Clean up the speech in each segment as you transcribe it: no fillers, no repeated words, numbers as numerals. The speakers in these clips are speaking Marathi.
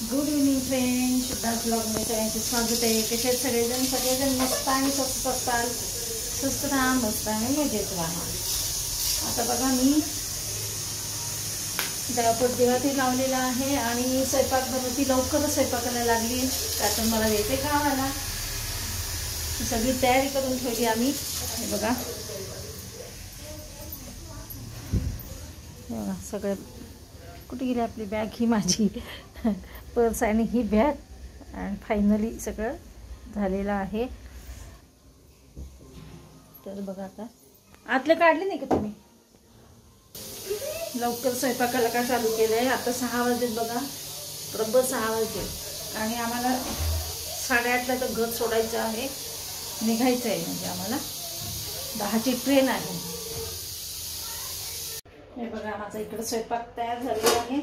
गुड इव्हनिंग फ्रेंड, शुद्धाच ब्लॉगमध्ये सगळ्यांचे स्वागत आहे. कसे आहेत सगळेजण मस्त आणि स्वस्त असताल. स्वस्त राहा, मस्त आणि मजेत राहा. आता बघा मी देवापट दिवाती लावलेला आहे आणि स्वयंपाक बनवती. लवकरच स्वयंपाकाला लागली कारण मला येते गावाला. सगळी तयारी करून ठेवली आम्ही. हे बघा सगळे कुठे गेली आपली बॅग. ही माझी पर्स आणि ही बॅग आणि फायनली सगळं झालेलं आहे. तर बघा आता आतले काढले नाही का तुम्ही. लवकर स्वयंपाकाला का चालू केलं आहे. आता 6 वाजलेत बघा, बरोबर 6 वाजले आणि आम्हाला 8:30ला तर घर सोडायचं आहे, निघायचं आहे. म्हणजे आम्हाला 10ची ट्रेन आहे. हे बघा माझा इकडे स्वयंपाक तयार झालेला आहे.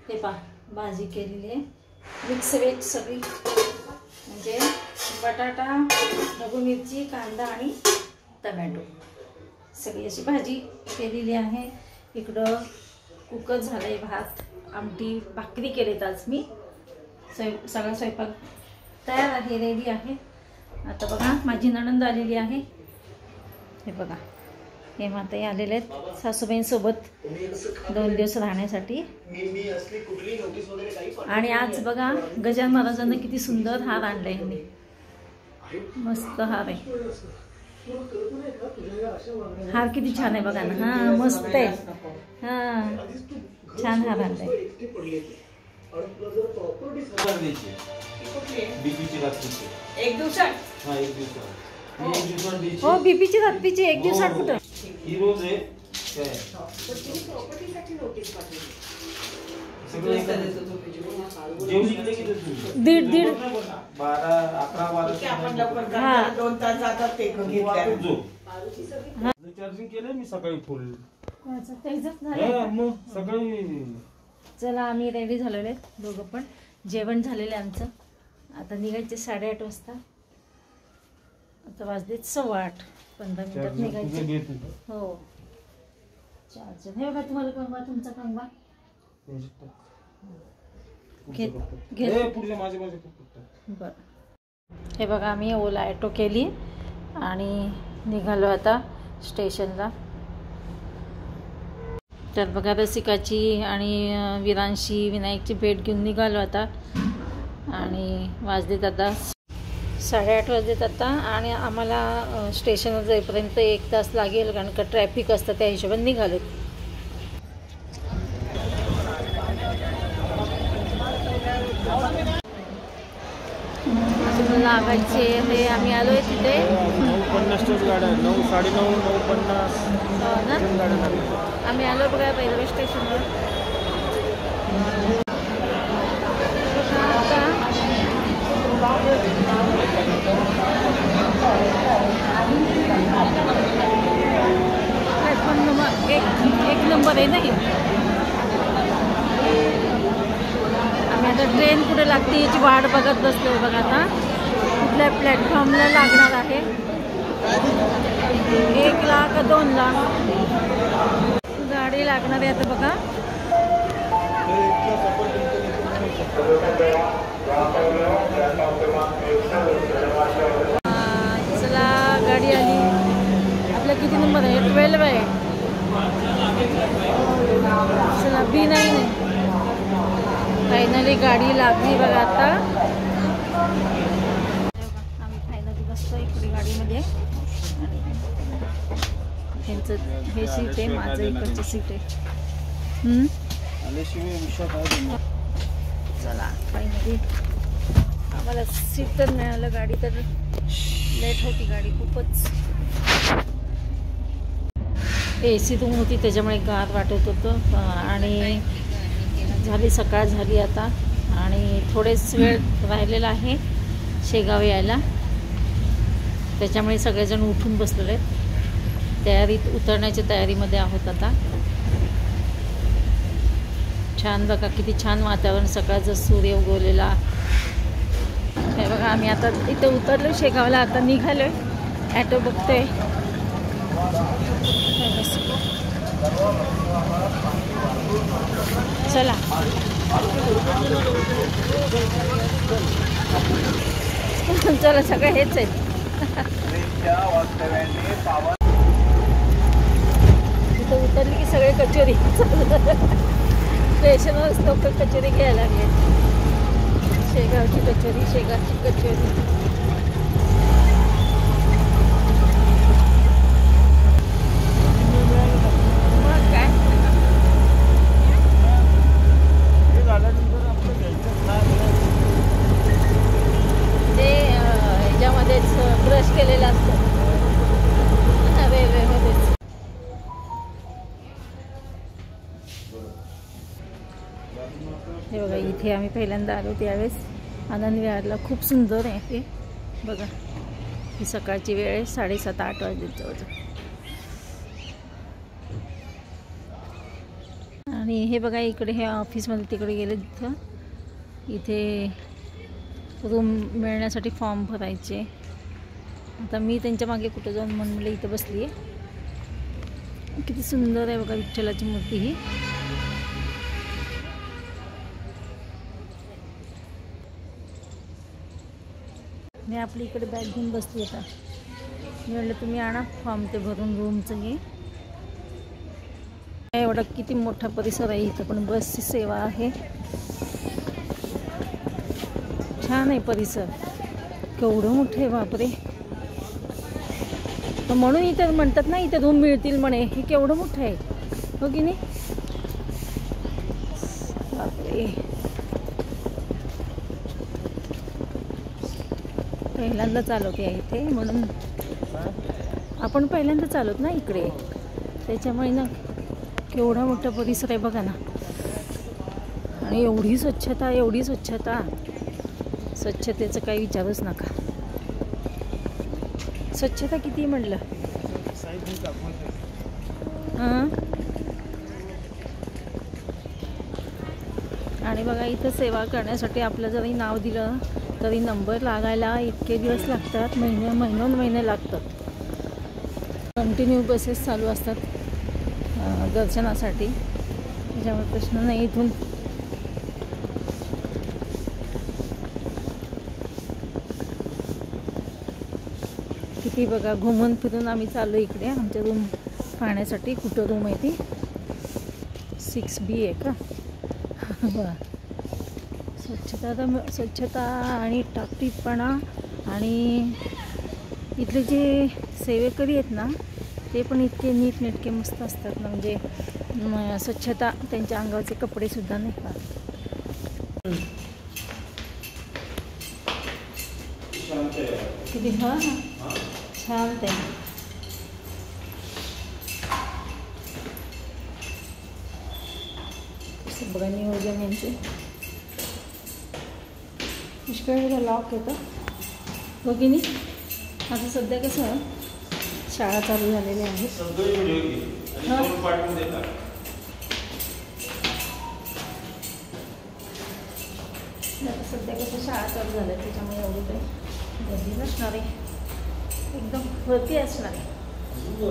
हे पहा भाजी केलेली आहे, मिक्स वेज सगळी, म्हणजे बटाटा, ढबू मिरची, कांदा आणि टमॅटो सगळी अशी भाजी केलेली आहे. इकडं कुकर झालं आहे, भात, आमटी, भाकरी केलेत आज मी. सगळा स्वयंपाक तयार आहे, रेडी आहे. आता बघा माझी नणंद आलेली आहे. हे बघा हे माताई आलेले आहेत सासूबाईंसोबत 2 दिवस राहण्यासाठी. आणि आज बघा गजानन महाराजांना किती सुंदर हार आणलाय यांनी. मस्त हार आहे. हार किती छान आहे बघा ना. हा मस्त आहे. हा छान हार आणलाय. एक दिवसात हो बीपीची रात्रीची 1 दिवसात कुठं ही रोज आहे काय दीड 12-11 2 तास जातात ते चार्जिंग केलं मी सकाळी फुल सकाळी. चला आम्ही रेडी झालेले आहेत दोघं पण. जेवण झालेलं आहे आमचं. आता निघायचे 8:30 वाजता. आता वाजलेत 8:15. 15 मिनिटात निघायचे. हो चार्जर हे बघा. तुम्हाला कंगवा, तुमचा कंगवा बरं. हे बघा आम्ही ओला ॲटो केली आणि निघालो आता स्टेशनला. तर बघा रसिकाची आणि विरांशी, विनायकची भेट घेऊन निघालो आता. आणि वाजलेत आता 8:30 वाजलेत आता. आणि आम्हाला स्टेशनवर जाईपर्यंत 1 तास लागेल कारण का ट्रॅफिक असतं, त्या हिशोबाने निघालेत. लागायचे हे आम्ही आलो आहे तिथे. 9:50 गाड्या, 9, 9:30, 9:50 आम्ही आलो बघा रेल्वे स्टेशनवर. प्लॅटफॉर्म नंबर 1 नंबर आहे नाही. आम्ही आता ट्रेन कुठे लागते याची वाट बघत बसलो बघा. आता कुठल्या प्लॅटफॉर्मला लागणार आहे. 1ला का 2ला गाडी लागणार आहे आता बघा. चला गाडी आली. आपला किती नंबर आहे. 12 आहे. चला B9 आहे. फायनली गाडी लागली बघा आता. आम्ही फायनली बसतो इकडे गाडीमध्ये. ह्यांचं हे सीट आहे, माझं इकडचं सीट आहे. चला फायनली आम्हाला सीट तर मिळालं. गाडी तर लेट होती गाडी खूपच. AC रूम होती त्याच्यामुळे गार वाटत होतं. आणि झाली सकाळ झाली आता आणि थोडेच वेळ राहिलेला आहे शेगाव यायला. त्याच्यामुळे सगळेजण उठून बसलेले आहेत. तयारीत उतरण्याच्या तयारीमध्ये आहोत आता. छान बघा किती छान वातावरण, सकाळचं सूर्य उगवलेला. हे बघा आम्ही आता इथं उतरलो शेगावला. आता निघालो ॲटो बघतोय. चला चला सगळं हेच आहे. तिथं उतरली की सगळे कचोरी स्टेशनवरच लोक कचोरी घ्यायला लागले. शेगावची कचोरी, शेगावची कचोरी. मग काय ते ह्याच्यामध्येच ब्रश केलेलं असतं रेल्वेमध्येच. हे बघा इथे आम्ही पहिल्यांदा आलो त्यावेळेस आनंद विहारला. खूप सुंदर आहे हे बघा. ही सकाळची वेळ आहे, 7:30-8 वाजलेत जवळजवळ. आणि हे बघा इकडे हे ऑफिसमध्ये तिकडे गेले तिथं इथे रूम मिळण्यासाठी फॉर्म भरायचे. आता मी त्यांच्या मागे कुठं जाऊन म्हणलं इथं बसली आहे. किती सुंदर आहे बघा विठ्ठलाची मूर्ती ही. मी आपली इकडे बॅग घेऊन बसली आता. मी म्हणलं तुम्ही आणा फॉर्म ते भरून रूमचं. हे एवढा किती मोठा परिसर आहे. इथं पण बसची सेवा आहे. छान आहे परिसर. केवढं मोठं आहे बापरे. तर म्हणून इथं म्हणतात ना इथे रूम मिळतील म्हणे. हे केवढं मोठं आहे हो की नाही बापरे. पहिल्यांदा चालवते आहे इथे म्हणून. आपण पहिल्यांदा चालवत ना इकडे त्याच्यामुळे ना केवढा मोठा परिसर आहे बघा ना. आणि एवढी स्वच्छता, एवढी स्वच्छता. स्वच्छतेचं काही विचारूच नका. स्वच्छता किती म्हटलं. हां आणि बघा इथं सेवा करण्यासाठी आपलं जरी नाव दिलं तरी नंबर लागायला इतके दिवस लागतात. महिने लागतात. कंटिन्यू बसेस चालू असतात दर्शनासाठी. त्याच्यामुळे प्रश्न नाही. इथून किती बघा घुमून फिरून आम्ही चाललो इकडे आमच्या रूम पाहण्यासाठी. कुठं रूम आहे ती 6B आहे का. बघा स्वच्छता आणि टापटीपणा. आणि इथले जे सेवेकरी आहेत ना ते पण इतके नीटनेटके मस्त असतात ना. म्हणजे स्वच्छता. त्यांच्या अंगावरचे कपडे सुद्धा नाही का. किती हां छान ते. बघा नियोजन यांचे. पुष्कळ लॉक येतं हो की नाही. आता सध्या कसं शाळा चालू झालेली आहे. आता सध्या कसं शाळा चालू झाल्या त्याच्यामुळे एवढी काही गर्दी नसणार आहे. एकदम वरती असणार आहे. हो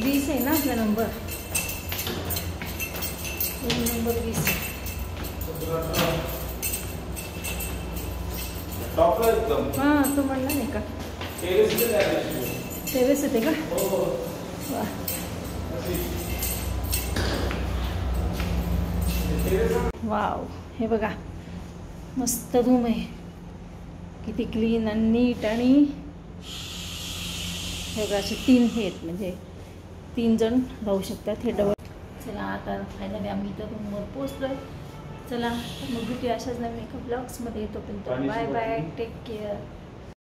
20 आहे ना आपला नंबर. नंबर 20. हां तो म्हणला नाही का टेरेस येते का. वाव हे बघा मस्त रूम आहे. किती क्लीन आणि नीट. आणि हे बघा असे 3 हे आहेत म्हणजे 3 जण राहू शकतात. हे डबल. चला आता फायनली आम्ही इथं रूमवर पोचलो. चला मग भेटूया अशाच नवीन एका ब्लॉग्समध्ये. येतो पण बाय बाय. Take care.